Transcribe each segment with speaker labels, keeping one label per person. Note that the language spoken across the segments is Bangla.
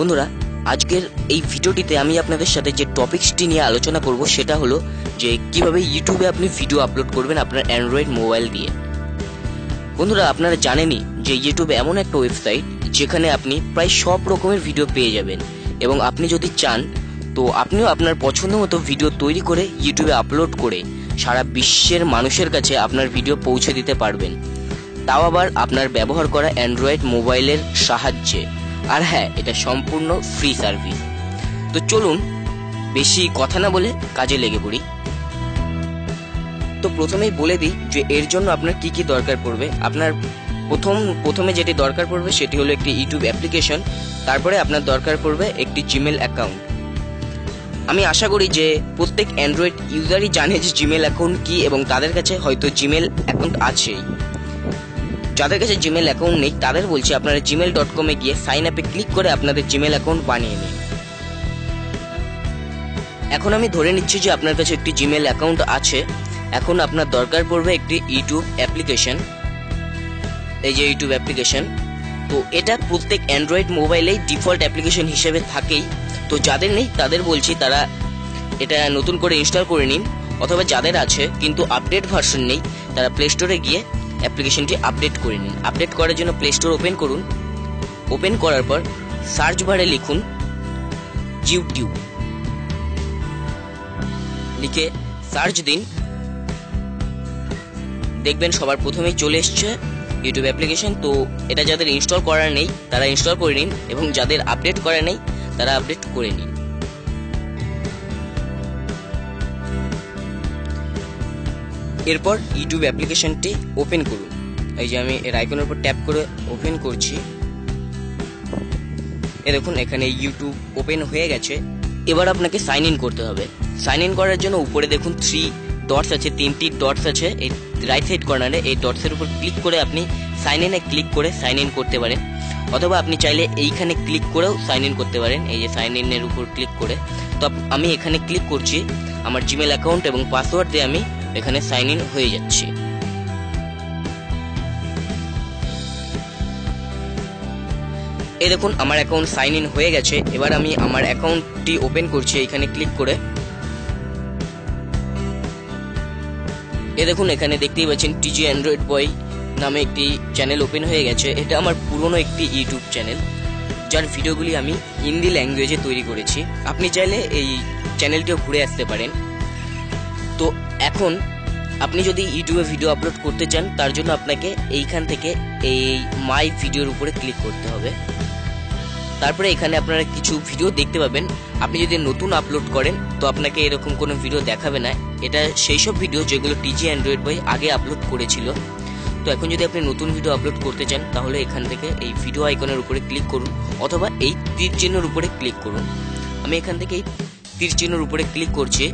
Speaker 1: বন্ধুরা, আজকের এই ভিডিওটিতে আমি আপনাদের সাথে যে টপিকসটি নিয়ে আলোচনা করব সেটা হলো যে কিভাবে ইউটিউবে আপনি ভিডিও আপলোড করবেন আপনার অ্যান্ড্রয়েড মোবাইল দিয়ে। বন্ধুরা, আপনারা জানেনই যে ইউটিউব এমন একটা ওয়েবসাইট যেখানে আপনি প্রায় সব রকমের ভিডিও পেয়ে যাবেন, এবং আপনি যদি চান তো আপনিও আপনার পছন্দ মতো ভিডিও তৈরি করে ইউটিউবে আপলোড করে সারা বিশ্বের মানুষের কাছে আপনার ভিডিও পৌঁছে দিতে পারবেন, তাও আবার আপনার ব্যবহার করা অ্যান্ড্রয়েড মোবাইলের সাহায্যে। আর হ্যাঁ, এটা সম্পূর্ণ ফ্রি সার্ভিস। তো চলুন বেশি কথা না বলে কাজে লেগে পড়ি। তো প্রথমেই বলে দিই যে এর জন্য আপনার কি কি দরকার পড়বে। আপনার প্রথমে যেটি দরকার পড়বে সেটি হলো একটি ইউটিউব অ্যাপ্লিকেশন। তারপরে আপনার দরকার পড়বে একটি জিমেল অ্যাকাউন্ট। আমি আশা করি যে প্রত্যেক অ্যান্ড্রয়েড ইউজারই জানে যে জিমেল অ্যাকাউন্ট কি, এবং তাদের কাছে হয়তো জিমেল অ্যাকাউন্ট আছেই। যাদের কাছে জিমেল অ্যাকাউন্ট নেই তাদের বলছি, আপনারা gmail.com-এ গিয়ে সাইন আপে ক্লিক করে আপনাদের জিমেল অ্যাকাউন্ট বানিয়ে নিন। এখন আমি ধরে নিচ্ছি যে আপনার কাছে একটি জিমেল অ্যাকাউন্ট আছে। এখন আপনার দরকার পড়বে একটি ইউটিউব অ্যাপ্লিকেশন। এই যে ইউটিউব অ্যাপ্লিকেশন, তো এটা প্রত্যেক অ্যান্ড্রয়েড মোবাইলেই ডিফল্ট অ্যাপ্লিকেশন হিসেবে থাকেই। তো যাদের নেই তাদের বলছি তারা এটা নতুন করে ইনস্টল করে নিন, অথবা যাদের আছে কিন্তু আপডেট ভার্সন নেই তারা প্লে স্টোরে গিয়ে অ্যাপ্লিকেশনটি আপডেট করে নিন। আপডেট করার জন্য প্লে স্টোর ওপেন করুন। ওপেন করার পর সার্চ বারে লিখুন ইউটিউব, লিখে সার্চ দিন। দেখবেন সবার প্রথমেই চলে এসছে ইউটিউব অ্যাপ্লিকেশন। তো এটা যাদের ইনস্টল করার নেই তারা ইনস্টল করে নিন, এবং যাদের আপডেট করা নেই তারা আপডেট করে নিন। এরপর ইউটিউব অ্যাপ্লিকেশনটি ওপেন করুন। এই যে আমি এর আইকনের উপর ট্যাপ করে ওপেন করছি। দেখুন এখানে ইউটিউব ওপেন হয়ে গেছে। এবার আপনাকে সাইন ইন করতে হবে। সাইন ইন করার জন্য উপরে দেখুন 3 ডটস আছে, 3টি ডটস আছে এই রাইট সাইড কর্নারে। এই ডটসের উপর ক্লিক করে আপনি সাইন ইনে ক্লিক করে সাইন ইন করতে পারেন, অথবা আপনি চাইলে এইখানে ক্লিক করেও সাইন ইন করতে পারেন। এই যে সাইন ইনের উপর ক্লিক করে, তো আমি এখানে ক্লিক করছি। আমার জিমেল অ্যাকাউন্ট এবং পাসওয়ার্ড দিয়ে আমি এখানে সাইন ইন হয়ে যাচ্ছি। এই দেখুন আমার অ্যাকাউন্ট সাইন ইন হয়ে গেছে। এবার আমি আমার অ্যাকাউন্টটি ওপেন করছি এখানে ক্লিক করে। এই দেখুন এখানে দেখতেই পাচ্ছেন টিজি অ্যান্ড্রয়েড বয় নামে একটি চ্যানেল ওপেন হয়ে গেছে। এটা আমার পুরনো একটি ইউটিউব চ্যানেল, যার ভিডিওগুলি আমি হিন্দি ল্যাঙ্গুয়েজে তৈরি করেছি। আপনি চাইলে এই চ্যানেলটিও ঘুরে আসতে পারেন। তো এখন আপনি যদি ইউটিউবে ভিডিও আপলোড করতে চান তার জন্য আপনাকে এইখান থেকে এই মাই ভিডিওর উপরে ক্লিক করতে হবে। তারপরে এখানে আপনারা কিছু ভিডিও দেখতে পাবেন। আপনি যদি নতুন আপলোড করেন তো আপনাকে এরকম কোনো ভিডিও দেখাবে না। এটা সেই সব ভিডিও যেগুলো টিজি অ্যান্ড্রয়েড বয় আগে আপলোড করেছিল। তো এখন যদি আপনি নতুন ভিডিও আপলোড করতে চান তাহলে এখান থেকে এই ভিডিও আইকনের উপরে ক্লিক করুন, অথবা এই তীর চিহ্নের উপরে ক্লিক করুন। আমি এখান থেকে এই তীর চিহ্নের উপরে ক্লিক করছি।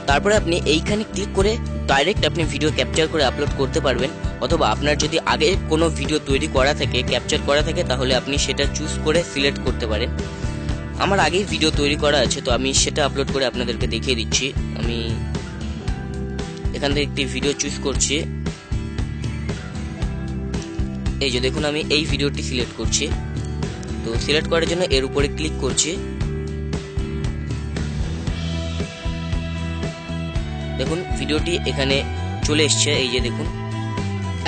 Speaker 1: তারপরে আপনি এইখানে ক্লিক করে ডাইরেক্ট আপনি ভিডিও ক্যাপচার করে আপলোড করতে পারবেন, অথবা আপনার যদি আগে কোনো ভিডিও তৈরি করা থাকে, ক্যাপচার করা থাকে, তাহলে আপনি সেটা চুজ করে সিলেক্ট করতে পারেন। আমার আগেই ভিডিও তৈরি করা আছে, তো আমি সেটা আপলোড করে আপনাদেরকে দেখিয়ে দিচ্ছি। আমি এখান থেকে একটি ভিডিও চুজ করছি। এই যে দেখুন আমি এই ভিডিওটি সিলেক্ট করছি। তো সিলেক্ট করার জন্য এর উপরে ক্লিক করছি। দেখুন ভিডিওটি এখানে চলে এসছে। এই যে দেখুন,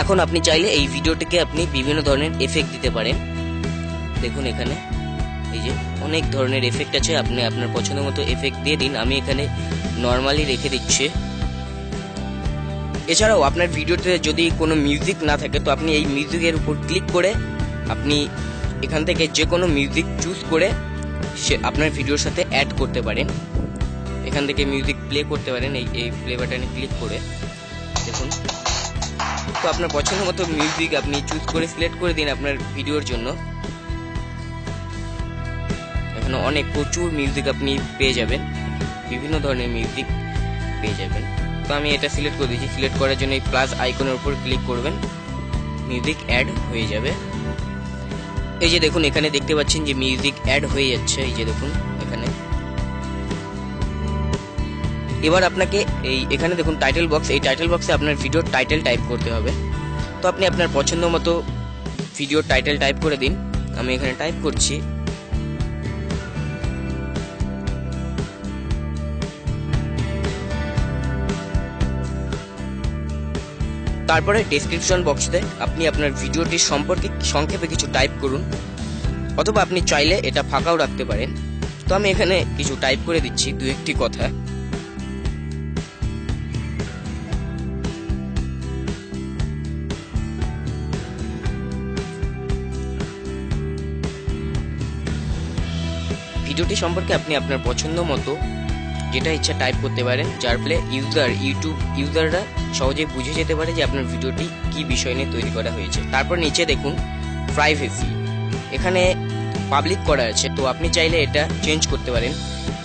Speaker 1: এখন আপনি চাইলে এই ভিডিওটিকে আপনি বিভিন্ন ধরনের এফেক্ট দিতে পারেন। দেখুন এখানে এই যে অনেক ধরনের এফেক্ট আছে, আপনি আপনার পছন্দ মতো এফেক্ট দিয়ে দিন। আমি এখানে নর্মালি রেখে দিচ্ছি। এছাড়াও আপনার ভিডিওতে যদি কোনো মিউজিক না থাকে তো আপনি এই মিউজিকের উপর ক্লিক করে আপনি এখান থেকে যে কোনো মিউজিক চুজ করে সে আপনার ভিডিওর সাথে অ্যাড করতে পারেন। এখান থেকে মিউজিক প্লে করতে পারেন এই প্লে বাটনে ক্লিক করে। দেখুন, তো আপনার পছন্দ মতো মিউজিক আপনি চুজ করে সিলেক্ট করে দিন আপনার ভিডিওর জন্য। এখানে প্রচুর মিউজিক আপনি পেয়ে যাবেন, বিভিন্ন ধরনের মিউজিক পেয়ে যাবেন। তো আমি এটা সিলেক্ট করে দিয়েছি। সিলেক্ট করার জন্য এই প্লাস আইকনের উপর ক্লিক করবেন, মিউজিক অ্যাড হয়ে যাবে। এই যে দেখুন এখানে দেখতে পাচ্ছেন যে মিউজিক অ্যাড হয়ে যাচ্ছে। এই যে দেখুন এখানে। এবার আপনাকে এখানে দেখুন টাইটেল বক্স, এই টাইটেল বক্সে আপনার ভিডিওর টাইটেল টাইপ করতে হবে। তো আপনি আপনার পছন্দ মতো ভিডিও টাইটেল টাইপ করে দিন। আমি এখানে টাইপ করছি। তারপরে ডেসক্রিপশন বক্সে আপনি আপনার ভিডিওটির সম্পর্কে সংক্ষেপে কিছু টাইপ করুন, অথবা আপনি চাইলে এটা ফাঁকাও রাখতে পারেন। তো আমি এখানে কিছু টাইপ করে দিচ্ছি, দু একটি কথা। ভিডিওটি সম্পর্কে আপনি আপনার পছন্দ মতো যেটা ইচ্ছা টাইপ করতে পারেন, যার ফলে ইউটিউব ইউজাররা সহজে বুঝে যেতে পারে যে আপনার ভিডিওটি কি বিষয় নিয়ে তৈরি করা হয়েছে। তারপর নিচে দেখুন প্রাইভেসি, এখানে পাবলিক করা আছে। তো আপনি চাইলে এটা চেঞ্জ করতে পারেন।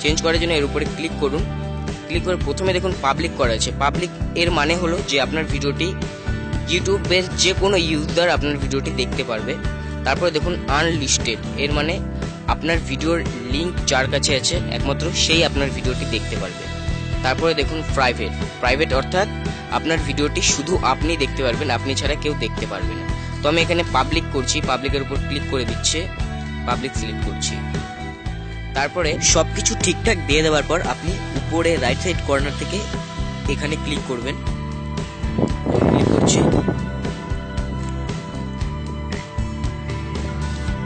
Speaker 1: চেঞ্জ করার জন্য এর উপরে ক্লিক করুন। ক্লিক করে প্রথমে দেখুন পাবলিক করা আছে। পাবলিক এর মানে হলো যে আপনার ভিডিওটি ইউটিউবের যে কোনো ইউজার আপনার ভিডিওটি দেখতে পারবে। তারপরে দেখুন আনলিস্টেড, এর মানে আপনার ভিডিওর লিঙ্ক যার কাছে আছে একমাত্র সেই আপনার ভিডিওটি দেখতে পারবে। তারপরে দেখুন প্রাইভেট অর্থাৎ আপনার ভিডিওটি শুধু আপনি দেখতে পারবেন, আপনি ছাড়া কেউ দেখতে পারবে না। তো আমি এখানে পাবলিক করছি, পাবলিকের উপর ক্লিক করে দিচ্ছে, পাবলিক সিলেক্ট করছি। তারপরে সবকিছু ঠিকঠাক দিয়ে দেওয়ার পর আপনি উপরে রাইট সাইড কর্নার থেকে এখানে ক্লিক করবেন। ক্লিক করছি।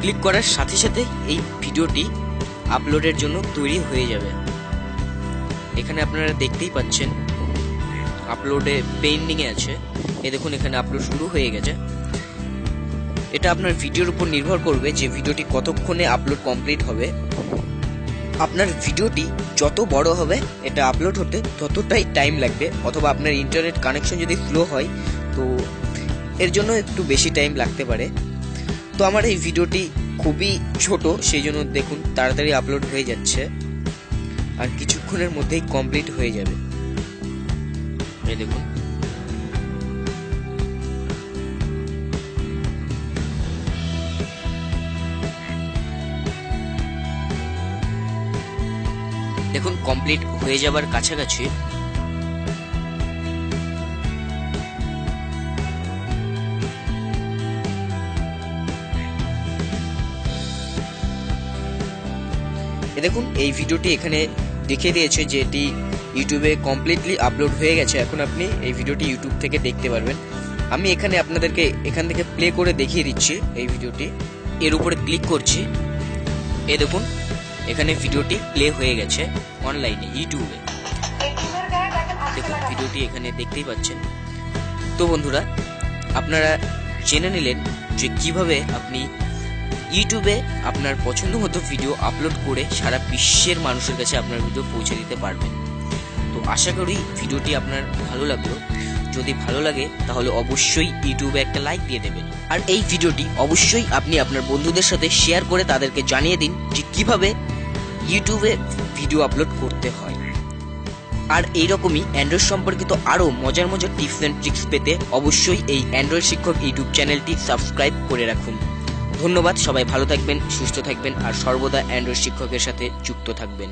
Speaker 1: ক্লিক করার সাথে সাথে এই ভিডিওটি আপলোডের জন্য তৈরি হয়ে যাবে। এখানে আপনারা দেখতেই পাচ্ছেন আপলোডে পেন্ডিং এ আছে। দেখুন এখানে আপলোড শুরু হয়ে গেছে। এটা আপনার ভিডিওর উপর নির্ভর করবে যে ভিডিওটি কতক্ষণে আপলোড কমপ্লিট হবে। আপনার ভিডিওটি যত বড় হবে এটা আপলোড হতে ততটাই টাইম লাগবে, অথবা আপনার ইন্টারনেট কানেকশন যদি স্লো হয় তো এর জন্য একটু বেশি টাইম লাগতে পারে। তো আমার এই ভিডিওটি খুবই ছোট, সেই জন্য দেখুন তাড়াতাড়ি আপলোড হয়ে যাচ্ছে আর কিছুক্ষণের মধ্যেই কমপ্লিট হয়ে যাবে। এই দেখুন দেখুন কমপ্লিট হয়ে যাবার কাছাকাছি। দেখুন এই ভিডিওটি এখানে দেখিয়ে দিয়েছে যে এটি ইউটিউবে কমপ্লিটলি আপলোড হয়ে গেছে। এখন আপনি এই ভিডিওটি ইউটিউব থেকে দেখতে পারবেন। আমি এখানে আপনাদেরকে এখান থেকে প্লে করে দেখিয়ে দিচ্ছি এই ভিডিওটি। এর উপরে ক্লিক করছি। এই দেখুন এখানে ভিডিওটি প্লে হয়ে গেছে অনলাইনে ইউটিউবে। দেখুন ভিডিওটি এখানে দেখতেই পাচ্ছেন। তো বন্ধুরা, আপনারা জেনে নিলেন যে কিভাবে আপনি ইউটিউবে আপনার পছন্দ মতো ভিডিও আপলোড করে সারা বিশ্বের মানুষের কাছে আপনার ভিডিও পৌঁছে দিতে পারবেন। তো আশা করি ভিডিওটি আপনার ভালো লাগলো। যদি ভালো লাগে তাহলে অবশ্যই ইউটিউবে একটা লাইক দিয়ে দেবেন। আর এই ভিডিওটি অবশ্যই আপনি আপনার বন্ধুদের সাথে শেয়ার করে তাদেরকে জানিয়ে দিন যে কিভাবে ইউটিউবে ভিডিও আপলোড করতে হয়। আর এইরকমই অ্যান্ড্রয়েড সম্পর্কিত আরও মজার মজার টিপস অ্যান্ড ট্রিক্স পেতে অবশ্যই এই অ্যান্ড্রয়েড শিক্ষক ইউটিউব চ্যানেলটি সাবস্ক্রাইব করে রাখুন। ধন্যবাদ। সবাই ভালো থাকবেন, সুস্থ থাকবেন আর সর্বদা অ্যান্ড্রয়েড শিক্ষকের সাথে যুক্ত থাকবেন।